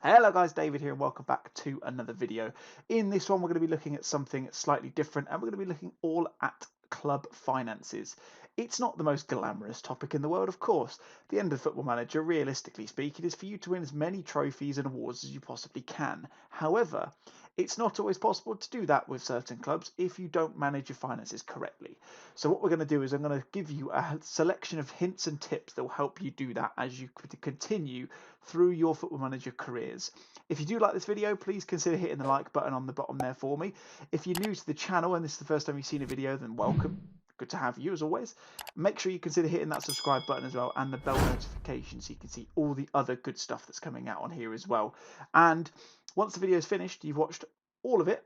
Hello guys, David here and welcome back to another video. In this one we're going to be looking at something slightly different and we're going to be looking all at club finances. It's not the most glamorous topic in the world, of course. The end of Football Manager, realistically speaking, is for you to win as many trophies and awards as you possibly can. However, it's not always possible to do that with certain clubs if you don't manage your finances correctly. So what we're going to do is I'm going to give you a selection of hints and tips that will help you do that as you continue through your Football Manager careers. If you do like this video, please consider hitting the like button on the bottom there for me. If you're new to the channel and this is the first time you've seen a video, then welcome. Good to have you as always. Make sure you consider hitting that subscribe button as well and the bell notification so you can see all the other good stuff that's coming out on here as well. And once the video is finished, you've watched all of it,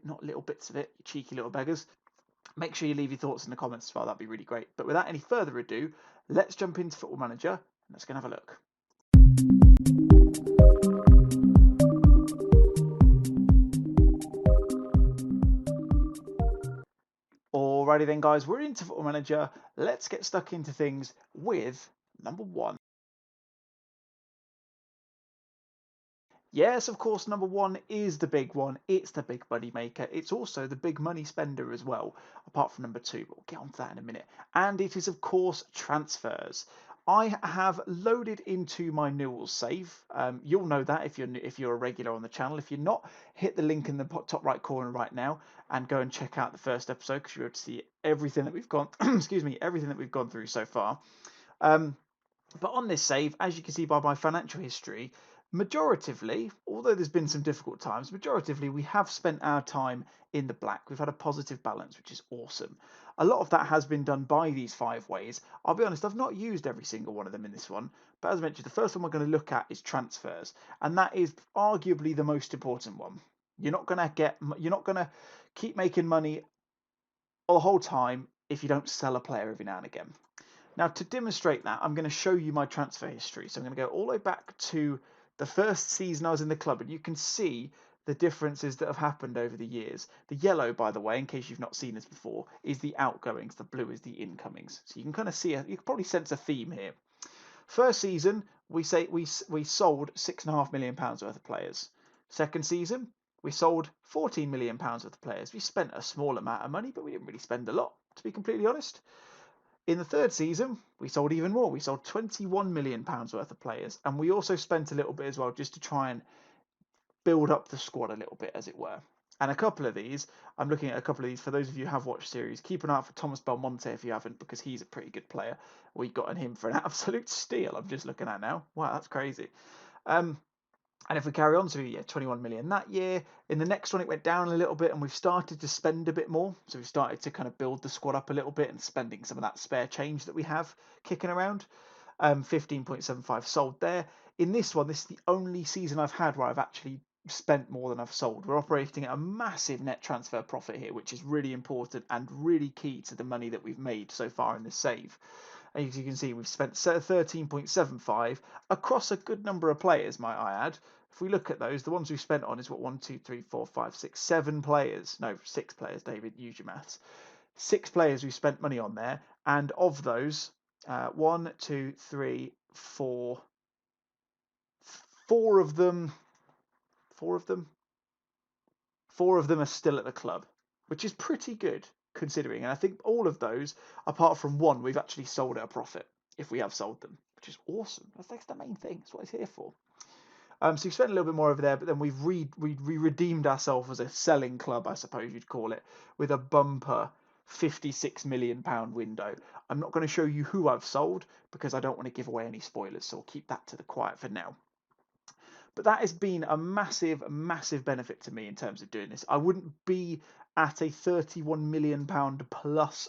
not little bits of it, you cheeky little beggars. Make sure you leave your thoughts in the comments as well, that'd be really great. But without any further ado, let's jump into Football Manager and let's go and have a look. Alrighty then guys, we're into Football Manager. Let's get stuck into things with number one. Yes, of course, number one is the big one. It's the big money maker. It's also the big money spender as well, apart from number two, but we'll get on to that in a minute. And it is, of course, transfers. I have loaded into my Newell's save. You'll know that if you're a regular on the channel. If you're not, hit the link in the top right corner right now and go and check out the first episode because you'll be able to see everything that we've gone. Excuse me, everything that we've gone through so far. But on this save, as you can see by my financial history, majoritively, although there's been some difficult times, majoritively we have spent our time in the black. We've had a positive balance, which is awesome. A lot of that has been done by these 5 ways. I'll be honest, I've not used every single one of them in this one, but as I mentioned, the first one we're going to look at is transfers, and that is arguably the most important one. You're not going to keep making money the whole time if you don't sell a player every now and again. Now, to demonstrate that, I'm going to show you my transfer history. So I'm going to go all the way back to the first season I was in the club, and you can see the differences that have happened over the years. The yellow, by the way, in case you've not seen this before, is the outgoings. The blue is the incomings. So you can kind of see, you can probably sense a theme here. First season, we sold £6.5 million worth of players. Second season, we sold £14 million worth of players. We spent a small amount of money, but we didn't really spend a lot, to be completely honest. In the third season, we sold even more. We sold £21 million worth of players. And we also spent a little bit as well just to try and build up the squad a little bit, as it were. And a couple of these, I'm looking at a couple of these. For those of you who have watched series, keep an eye out for Thomas Belmonte if you haven't, because he's a pretty good player. We got him for an absolute steal. I'm just looking at now. Wow, that's crazy. And if we carry on, so yeah, 21 million that year. In the next one, it went down a little bit and we've started to spend a bit more. So we've started to kind of build the squad up a little bit and spending some of that spare change that we have kicking around. 15.75 sold there. In this one, this is the only season I've had where I've actually spent more than I've sold. We're operating at a massive net transfer profit here, which is really important and really key to the money that we've made so far in this save. As you can see, we've spent 13.75 across a good number of players, might I add. If we look at those, the ones we've spent on is what, 1, 2, 3, 4, 5, 6, 7 players. No, 6 players, David, use your maths. 6 players we've spent money on there, and of those, 1, 2, 3, 4, 4 of them are still at the club, which is pretty good considering. And I think all of those, apart from one, we've actually sold at a profit if we have sold them, which is awesome. That's the main thing. That's what it's here for. So we've spent a little bit more over there, but then we've redeemed ourselves as a selling club, I suppose you'd call it, with a bumper £56 million window. I'm not going to show you who I've sold because I don't want to give away any spoilers, so I'll keep that to the quiet for now. But that has been a massive, massive benefit to me in terms of doing this. I wouldn't be at a £31 million plus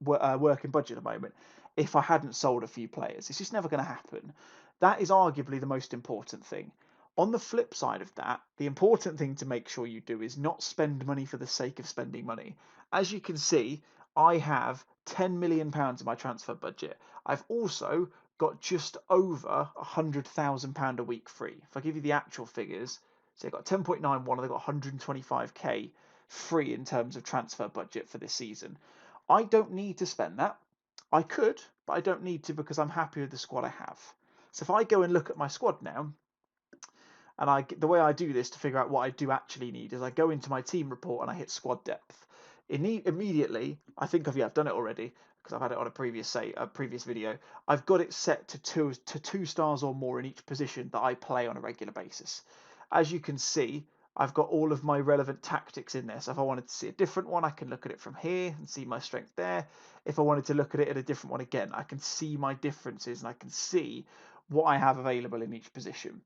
working budget at the moment if I hadn't sold a few players. It's just never going to happen. That is arguably the most important thing. On the flip side of that, the important thing to make sure you do is not spend money for the sake of spending money. As you can see, I have £10 million in my transfer budget. I've also got just over £100,000 a week free. If I give you the actual figures, so I've got 10.91 and I've got 125k free in terms of transfer budget for this season. I don't need to spend that. I could, but I don't need to because I'm happy with the squad I have. So if I go and look at my squad now, And the way I do this to figure out what I do actually need is I go into my team report and I hit squad depth. Immediately, I think I've done it already because I've had it on a previous video. I've got it set to two stars or more in each position that I play on a regular basis. As you can see, I've got all of my relevant tactics in there. So if I wanted to see a different one, I can look at it from here and see my strength there. If I wanted to look at it at a different one again, I can see my differences and I can see what I have available in each position.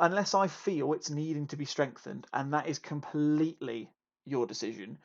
Unless I feel it's needing to be strengthened, and that is completely your decision.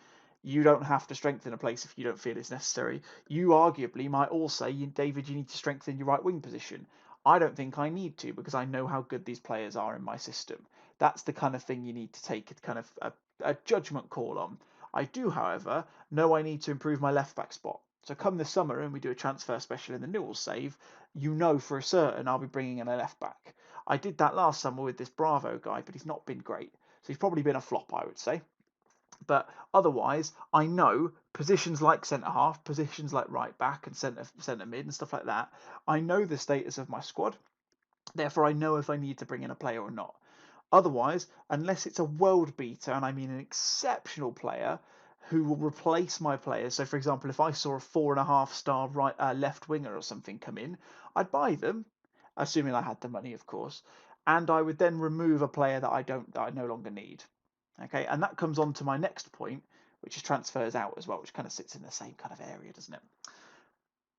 You don't have to strengthen a place if you don't feel it's necessary. You arguably might all say, David, you need to strengthen your right wing position. I don't think I need to because I know how good these players are in my system. That's the kind of thing you need to take kind of a judgment call on. I do, however, know I need to improve my left back spot. So come this summer and we do a transfer special in the Newell's save, you know for a certain I'll be bringing in a left back. I did that last summer with this Bravo guy, but he's not been great. So he's probably been a flop, I would say. But otherwise, I know positions like centre half, positions like right back and centre mid and stuff like that. I know the status of my squad. Therefore, I know if I need to bring in a player or not. Otherwise, unless it's a world beater, and I mean an exceptional player who will replace my players. So, for example, if I saw a 4.5 star left winger or something come in, I'd buy them, assuming I had the money, of course, and I would then remove a player that I no longer need. Okay, and that comes on to my next point, which is transfers out as well, which kind of sits in the same kind of area, doesn't it?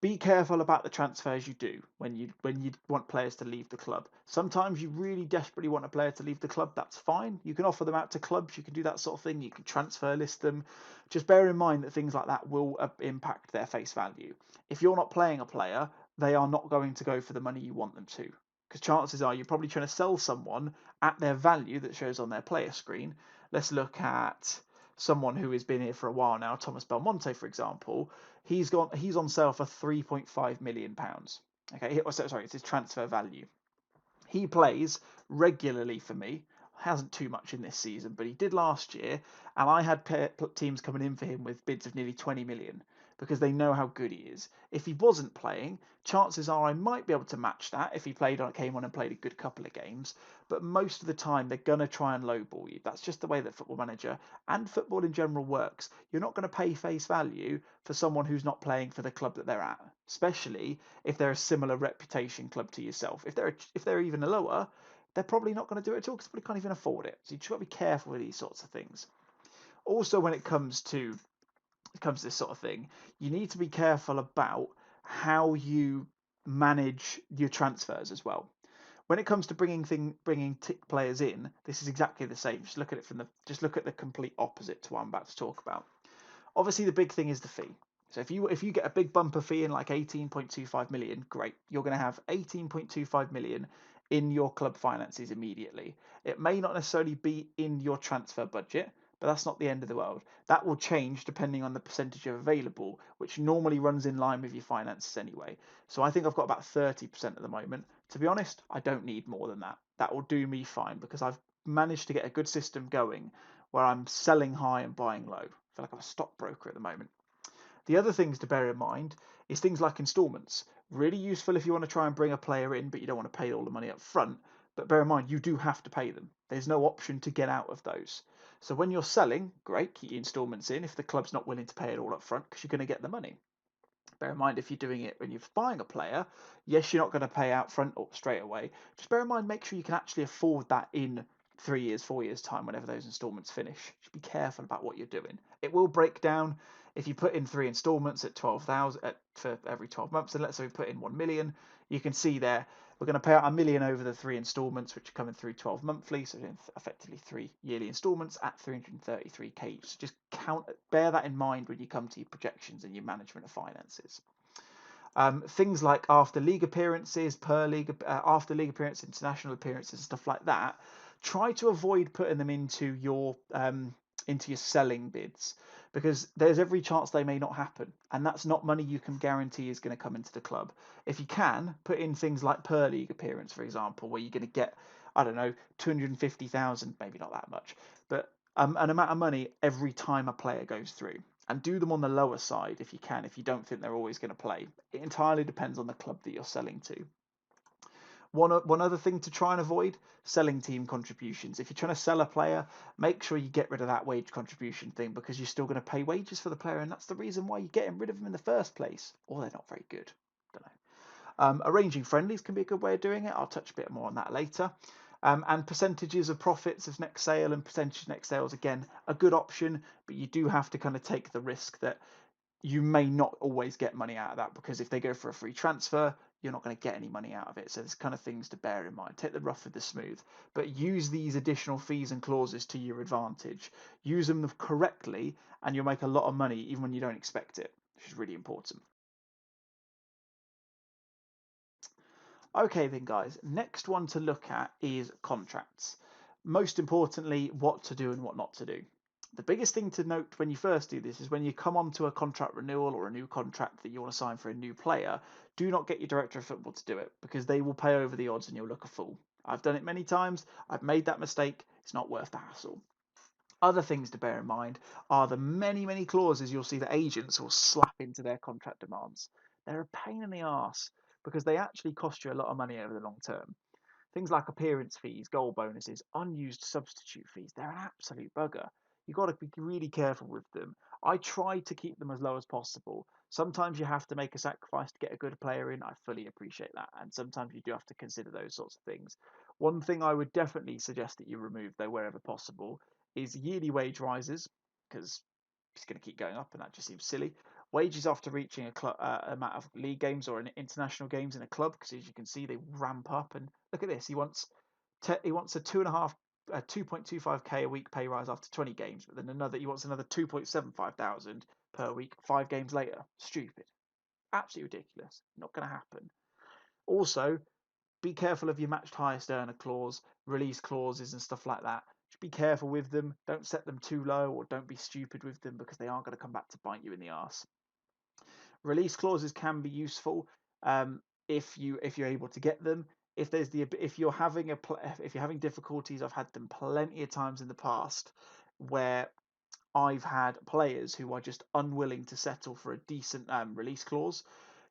Be careful about the transfers you do when you want players to leave the club. Sometimes you really desperately want a player to leave the club. That's fine. You can offer them out to clubs. You can do that sort of thing. You can transfer list them. Just bear in mind that things like that will impact their face value. If you're not playing a player, they are not going to go for the money you want them to. Because chances are you're probably trying to sell someone at their value that shows on their player screen. Let's look at someone who has been here for a while now, Thomas Belmonte, for example. He's on sale for £3.5 million. Okay, sorry, it's his transfer value. He plays regularly for me. Hasn't too much in this season, but he did last year, and I had teams coming in for him with bids of nearly 20 million because they know how good he is. If he wasn't playing, chances are I might be able to match that if he came on and played a good couple of games. But most of the time, they're gonna try and lowball you. That's just the way that Football Manager and football in general works. You're not going to pay face value for someone who's not playing for the club that they're at, especially if they're a similar reputation club to yourself. If they're even lower, they're probably not going to do it at all because they can't even afford it. So you just got to be careful with these sorts of things. Also, when it comes to this sort of thing, you need to be careful about how you manage your transfers as well. When it comes to bringing players in, this is exactly the same. Just look at the complete opposite to what I'm about to talk about. Obviously, the big thing is the fee. So if you get a big bumper fee in like 18.25 million, great. You're going to have 18.25 million in your club finances immediately. It may not necessarily be in your transfer budget, but that's not the end of the world. That will change depending on the percentage of available, which normally runs in line with your finances anyway. So I think I've got about 30% at the moment. To be honest, I don't need more than that. That will do me fine because I've managed to get a good system going where I'm selling high and buying low. I feel like I'm a stockbroker at the moment. The other things to bear in mind is things like instalments. Really useful if you want to try and bring a player in, but you don't want to pay all the money up front. But bear in mind, you do have to pay them. There's no option to get out of those. So when you're selling, great, keep your instalments in if the club's not willing to pay it all up front because you're going to get the money. Bear in mind, if you're doing it when you're buying a player, yes, you're not going to pay out front or straight away. Just bear in mind, make sure you can actually afford that in 3 years, 4 years' time, whenever those instalments finish. Just be careful about what you're doing. It will break down if you put in 3 instalments at 12,000 for every 12 months. And let's say we put in 1 million, you can see there we're going to pay out 1 million over the 3 instalments, which are coming through 12 monthly, so effectively 3 yearly instalments at 333k. So just bear that in mind when you come to your projections and your management of finances. Things like after league appearances, after league appearances, international appearances, and stuff like that. Try to avoid putting them into your selling bids because there's every chance they may not happen, and that's not money you can guarantee is going to come into the club. If you can put in things like per league appearance, for example, where you're going to get, I don't know, 250,000, maybe not that much, but an amount of money every time a player goes through. And do them on the lower side if you can, if you don't think they're always going to play. It entirely depends on the club that you're selling to. One other thing to try and avoid: selling team contributions. If you're trying to sell a player, make sure you get rid of that wage contribution thing, because you're still going to pay wages for the player, and that's the reason why you're getting rid of them in the first place. Or they're not very good. Don't know. Arranging friendlies can be a good way of doing it. I'll touch a bit more on that later. And percentages of profits of next sale and percentage of next sales, again, a good option, but you do have to kind of take the risk that you may not always get money out of that, because if they go for a free transfer, you're not going to get any money out of it. So there's kind of things to bear in mind. Take the rough with the smooth, but use these additional fees and clauses to your advantage. Use them correctly, and you'll make a lot of money even when you don't expect it, which is really important. Okay then, guys, next one to look at is contracts. Most importantly, what to do and what not to do. The biggest thing to note when you first do this is when you come onto a contract renewal or a new contract that you want to sign for a new player, do not get your director of football to do it, because they will pay over the odds and you'll look a fool. I've done it many times. I've made that mistake. It's not worth the hassle. Other things to bear in mind are the many, many clauses you'll see that agents will slap into their contract demands. They're a pain in the arse because they actually cost you a lot of money over the long term. Things like appearance fees, goal bonuses, unused substitute fees, they're an absolute bugger. You've got to be really careful with them. I try to keep them as low as possible. Sometimes you have to make a sacrifice to get a good player in. I fully appreciate that. And sometimes you do have to consider those sorts of things. One thing I would definitely suggest that you remove, though, wherever possible, is yearly wage rises, because it's going to keep going up and that just seems silly. Wages after reaching amount of league games or an international games in a club, because as you can see, they ramp up. And look at this, he wants a 2.25k a week pay rise after 20 games, but then he wants another 2.75 thousand per week 5 games later. Stupid, absolutely ridiculous. Not going to happen. Also, be careful of your matched highest earner clause, release clauses, and stuff like that. Just be careful with them. Don't set them too low, or don't be stupid with them, because they are going to come back to bite you in the arse. Release clauses can be useful if you're able to get them. If you're having difficulties, I've had them plenty of times in the past where I've had players who are just unwilling to settle for a decent release clause.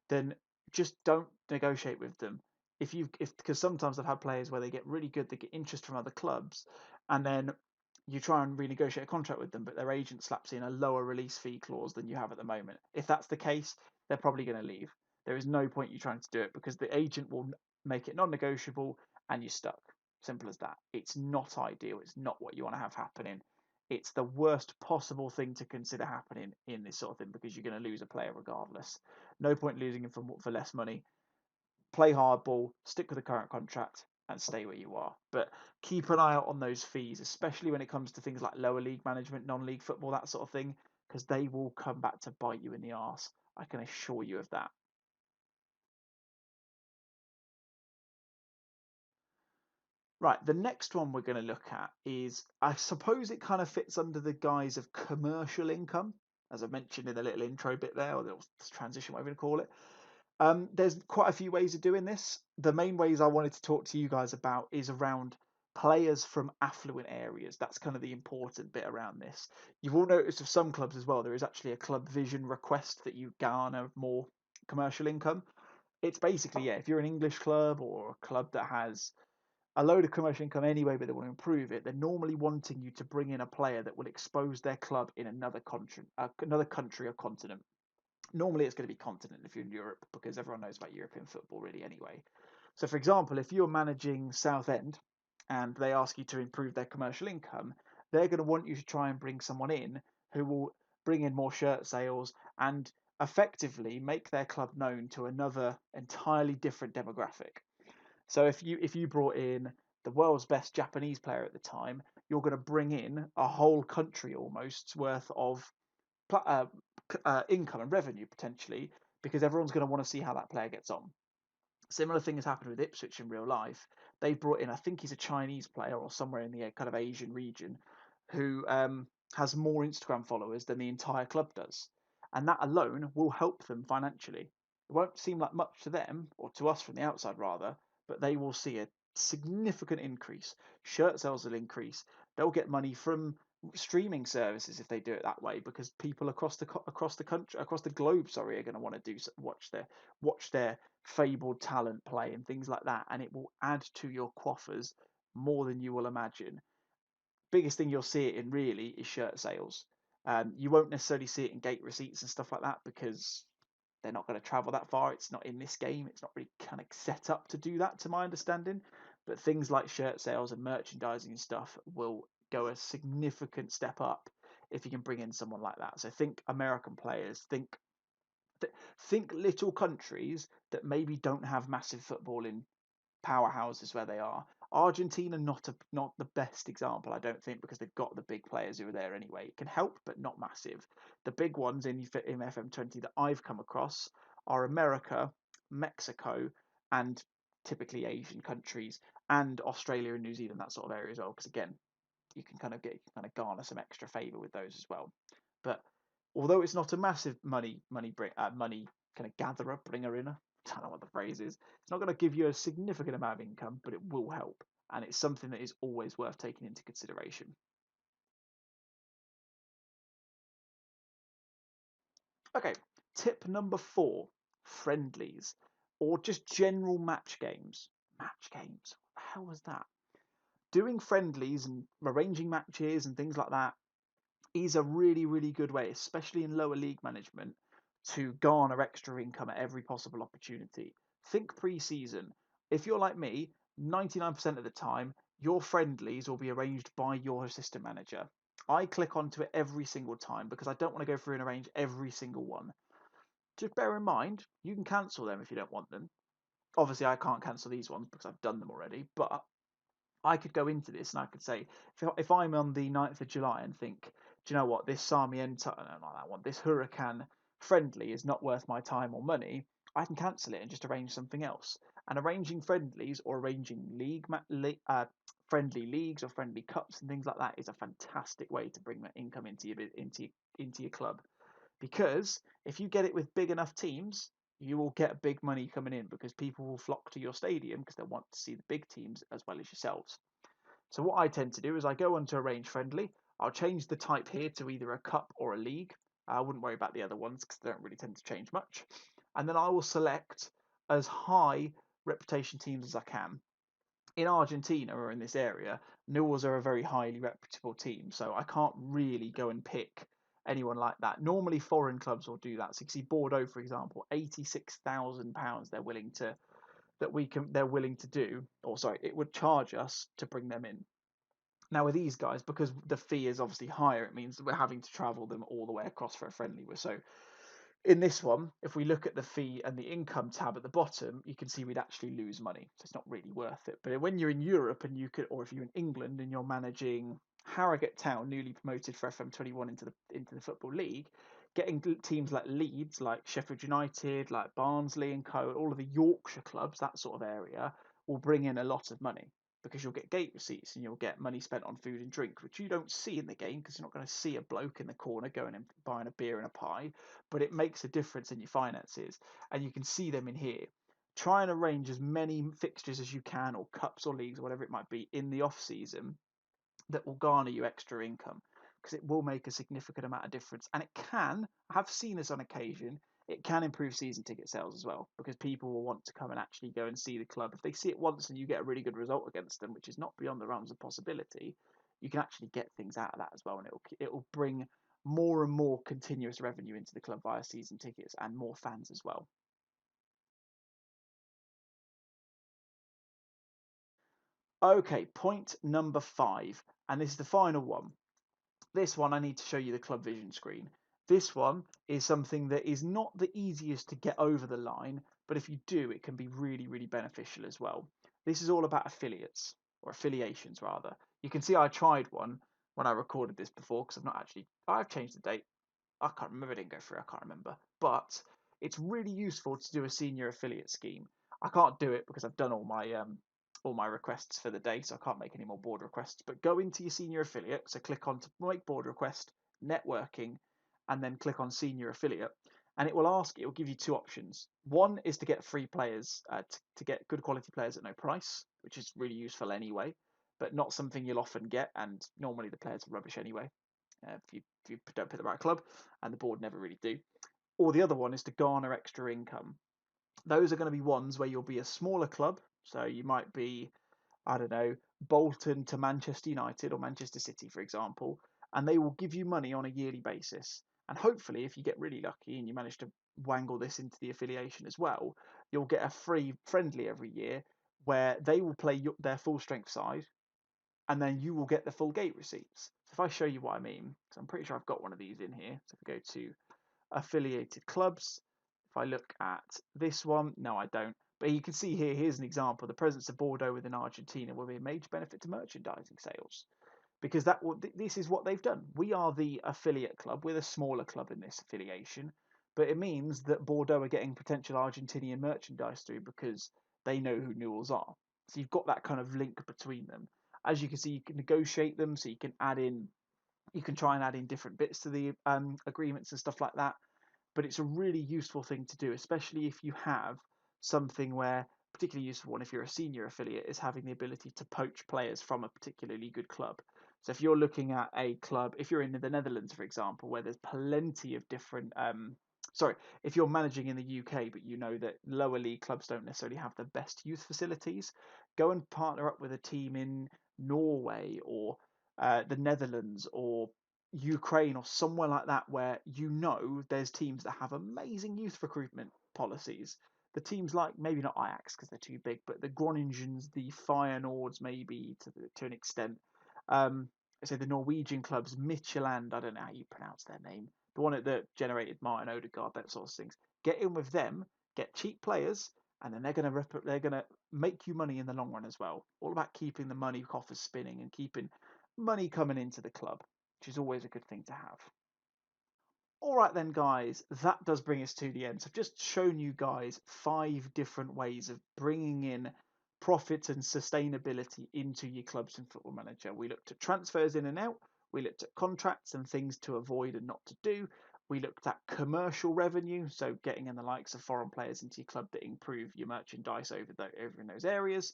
Then just don't negotiate with them. If Because sometimes I've had players where they get really good, they get interest from other clubs, and then you try and renegotiate a contract with them, but their agent slaps in a lower release fee clause than you have at the moment. If that's the case, they're probably going to leave. There is no point you trying to do it, because the agent will make it non-negotiable and you're stuck. Simple as that. It's not ideal. It's not what you want to have happening. It's the worst possible thing to consider happening in this sort of thing, because you're going to lose a player regardless. No point losing him for less money. Play hardball, stick with the current contract, and stay where you are. But keep an eye out on those fees, especially when it comes to things like lower league management, non-league football, that sort of thing, because they will come back to bite you in the arse. I can assure you of that. Right, the next one we're going to look at is, I suppose it kind of fits under the guise of commercial income, as I mentioned in the little intro bit there, or the transition, whatever you call it. There's quite a few ways of doing this. The main ways I wanted to talk to you guys about is around players from affluent areas. That's kind of the important bit around this. You will notice of some clubs as well, there is actually a club vision request that you garner more commercial income. It's basically, yeah, if you're an English club or a club that has a load of commercial income anyway, but they want to improve it, they're normally wanting you to bring in a player that will expose their club in another country or continent. Normally it's going to be continent if you're in Europe, because everyone knows about European football really anyway. So for example, if you're managing Southend and they ask you to improve their commercial income, they're going to want you to try and bring someone in who will bring in more shirt sales and effectively make their club known to another entirely different demographic. So if you brought in the world's best Japanese player at the time, you're going to bring in a whole country almost worth of income and revenue potentially, because everyone's going to want to see how that player gets on. Similar thing has happened with Ipswich in real life. They brought in, I think he's a Chinese player or somewhere in the kind of Asian region, who has more Instagram followers than the entire club does, and that alone will help them financially. It won't seem like much to them, or to us from the outside rather, but they will see a significant increase. Shirt sales will increase. They'll get money from streaming services if they do it that way, because people across the country, across the globe, sorry, are going to want to watch their fabled talent play and things like that, and it will add to your coffers more than you will imagine. Biggest thing you'll see it in really is shirt sales. You won't necessarily see it in gate receipts and stuff like that because they're not going to travel that far. It's not in this game. It's not really kind of set up to do that, to my understanding. But things like shirt sales and merchandising and stuff will go a significant step up if you can bring in someone like that. So think American players, think little countries that maybe don't have massive footballing powerhouses where they are. Argentina not the best example, I don't think, because they've got the big players who are there anyway. It can help, but not massive. The big ones in FM20 that I've come across are America, Mexico, and typically Asian countries, and Australia and New Zealand, that sort of area as well. Because again, you can garner some extra favour with those as well. But although it's not a massive money kind of gatherer, bringer in, I don't know what the phrase is. It's not going to give you a significant amount of income, but it will help, and it's something that is always worth taking into consideration. Okay, tip number 4: friendlies, or just general match games. Match games. What the hell was that? Doing friendlies and arranging matches and things like that is a really, really good way, especially in lower league management, to garner extra income at every possible opportunity. Think pre-season. If you're like me, 99% of the time, your friendlies will be arranged by your assistant manager. I click onto it every single time because I don't want to go through and arrange every single one. Just bear in mind, you can cancel them if you don't want them. Obviously, I can't cancel these ones because I've done them already, but I could go into this and I could say, if I'm on the 9th of July and think, do you know what, this Sarmiento, no, not that one, this Huracan friendly is not worth my time or money, I can cancel it and just arrange something else. And arranging friendlies or arranging friendly leagues or friendly cups and things like that is a fantastic way to bring that income into your club. Because if you get it with big enough teams, you will get big money coming in because people will flock to your stadium because they want to see the big teams as well as yourselves. So what I tend to do is I go onto arrange friendly. I'll change the type here to either a cup or a league. I wouldn't worry about the other ones because they don't really tend to change much. And then I will select as high reputation teams as I can. In Argentina or in this area, Newell's are a very highly reputable team, so I can't really go and pick anyone like that. Normally, foreign clubs will do that. So you see Bordeaux, for example, £86,000 they're willing to do, or sorry, it would charge us to bring them in. Now with these guys, because the fee is obviously higher, it means that we're having to travel them all the way across for a friendly. So in this one, if we look at the fee and the income tab at the bottom, you can see we'd actually lose money. So it's not really worth it. But when you're in Europe and or if you're in England and you're managing Harrogate Town, newly promoted for FM21 into the Football League, getting teams like Leeds, like Sheffield United, like Barnsley and Co, all of the Yorkshire clubs, that sort of area, will bring in a lot of money because you'll get gate receipts and you'll get money spent on food and drink, which you don't see in the game because you're not going to see a bloke in the corner going and buying a beer and a pie, but it makes a difference in your finances, and you can see them in here. Try and arrange as many fixtures as you can, or cups or leagues or whatever it might be, in the off season that will garner you extra income, because it will make a significant amount of difference. And it can, I have seen this on occasion, it can improve season ticket sales as well, because people will want to come and actually go and see the club. If they see it once and you get a really good result against them, which is not beyond the realms of possibility, you can actually get things out of that as well, and it'll bring more and more continuous revenue into the club via season tickets and more fans as well. Okay, point number 5, and this is the final one. This one I need to show you the club vision screen. This one is something that is not the easiest to get over the line, but if you do, it can be really, really beneficial as well. This is all about affiliates, or affiliations rather. You can see I tried one when I recorded this before because I've changed the date. I can't remember, it didn't go through, I can't remember. But it's really useful to do a senior affiliate scheme. I can't do it because I've done all my requests for the day, so I can't make any more board requests. But go into your senior affiliate, so click on to make board request, networking, and then click on senior affiliate. And it will give you two options. One is to get free players, to get good quality players at no price. which is really useful anyway, but not something you'll often get. And normally the players are rubbish anyway if you don't pick the right club, and the board never really do. Or the other one is to garner extra income. Those are going to be ones where you'll be a smaller club. So you might be, I don't know, Bolton to Manchester United or Manchester City, for example, and they will give you money on a yearly basis. And hopefully, if you get really lucky and you manage to wangle this into the affiliation as well, you'll get a free friendly every year where they will play their full strength side, and then you will get the full gate receipts. So if I show you what I mean, so I'm pretty sure I've got one of these in here. So if we go to affiliated clubs, if I look at this one, no, I don't. But you can see here, here's an example. The presence of Bordeaux within Argentina will be a major benefit to merchandising sales because this is what they've done. We are the affiliate club. We're the smaller club in this affiliation, but it means that Bordeaux are getting potential Argentinian merchandise through because they know who Newell's are. So you've got that kind of link between them. As you can see, you can negotiate them, so you can try and add in different bits to the agreements and stuff like that. But it's a really useful thing to do, especially if you have something where, particularly useful one if you're a senior affiliate, is having the ability to poach players from a particularly good club. So if you're looking at a club, if you're in the Netherlands, for example, where there's plenty of different, sorry, if you're managing in the UK, but you know that lower league clubs don't necessarily have the best youth facilities, go and partner up with a team in Norway or the Netherlands or Ukraine or somewhere like that where you know there's teams that have amazing youth recruitment policies. The teams like maybe not Ajax because they're too big, but the Groningens, the Feyenoords maybe to an extent. I say the Norwegian clubs, Midtjylland, I don't know how you pronounce their name, the one that generated Martin Odegaard, that sort of things. Get in with them, get cheap players, and then they're gonna make you money in the long run as well. All about keeping the money coffers spinning and keeping money coming into the club, which is always a good thing to have. All right then, guys, that does bring us to the end. So I've just shown you guys 5 different ways of bringing in profit and sustainability into your clubs in Football Manager. We looked at transfers in and out. We looked at contracts and things to avoid and not to do. We looked at commercial revenue, so getting in the likes of foreign players into your club that improve your merchandise over in those areas.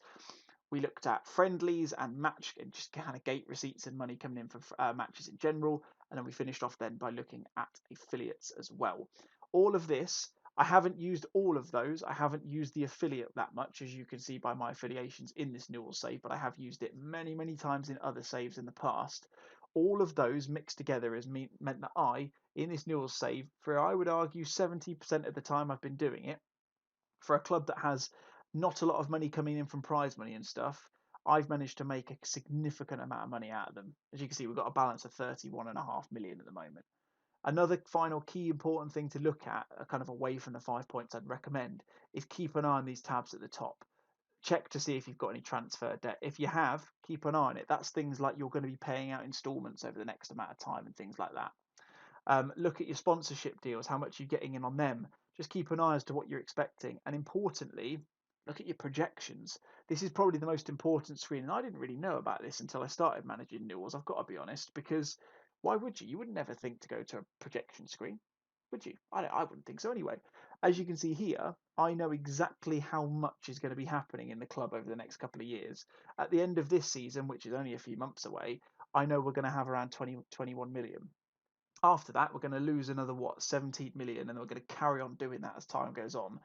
We looked at friendlies and match and just kind of gate receipts and money coming in from matches in general. And then we finished off then by looking at affiliates as well. All of this, I haven't used all of those. I haven't used the affiliate that much, as you can see by my affiliations in this Newell save, but I have used it many, many times in other saves in the past. All of those mixed together has meant that in this Newell save, for I would argue 70% of the time I've been doing it, for a club that has not a lot of money coming in from prize money and stuff, I've managed to make a significant amount of money out of them. As you can see, we've got a balance of 31.5 million at the moment. Another final key important thing to look at, kind of away from the 5 points I'd recommend, is keep an eye on these tabs at the top. Check to see if you've got any transfer debt. If you have, keep an eye on it. That's things like you're going to be paying out installments over the next amount of time and things like that. Look at your sponsorship deals, how much you're getting in on them. Just keep an eye as to what you're expecting. And importantly, look at your projections. This is probably the most important screen. And I didn't really know about this until I started managing Newells, I've got to be honest, because why would you? You would never think to go to a projection screen, would you? I wouldn't think so anyway. As you can see here, I know exactly how much is going to be happening in the club over the next couple of years. At the end of this season, which is only a few months away, I know we're going to have around 21 million. After that, we're going to lose another 17 million, and we're going to carry on doing that as time goes on.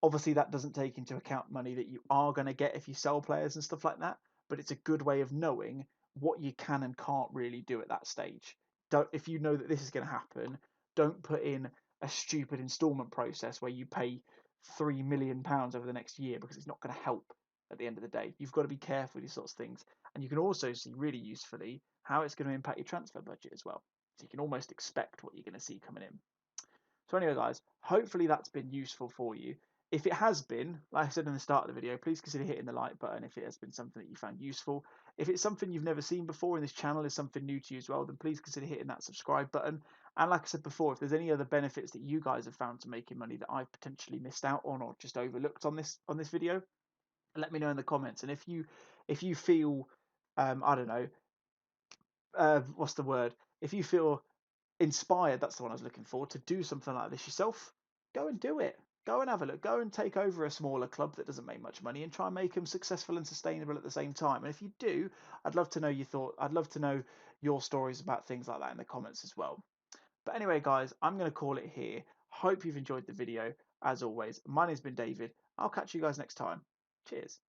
Obviously, that doesn't take into account money that you are going to get if you sell players and stuff like that, but it's a good way of knowing what you can and can't really do at that stage. Don't, if you know that this is going to happen, don't put in a stupid instalment process where you pay £3 million over the next year, because it's not going to help at the end of the day. You've got to be careful with these sorts of things, and you can also see really usefully how it's going to impact your transfer budget as well. So you can almost expect what you're going to see coming in. So anyway, guys, hopefully that's been useful for you. If it has been, like I said in the start of the video, please consider hitting the like button if it has been something that you found useful. If it's something you've never seen before and this channel is something new to you as well, then please consider hitting that subscribe button. And like I said before, if there's any other benefits that you guys have found to making money that I've potentially missed out on or just overlooked on this video, let me know in the comments. And if you feel I don't know, what's the word? If you feel inspired, that's the one I was looking for, to do something like this yourself, go and do it. go and have a look. Go and take over a smaller club that doesn't make much money and try and make them successful and sustainable at the same time. And if you do, I'd love to know your thought. I'd love to know your stories about things like that in the comments as well. But anyway, guys, I'm going to call it here. Hope you've enjoyed the video. As always, my name's been David. I'll catch you guys next time. Cheers.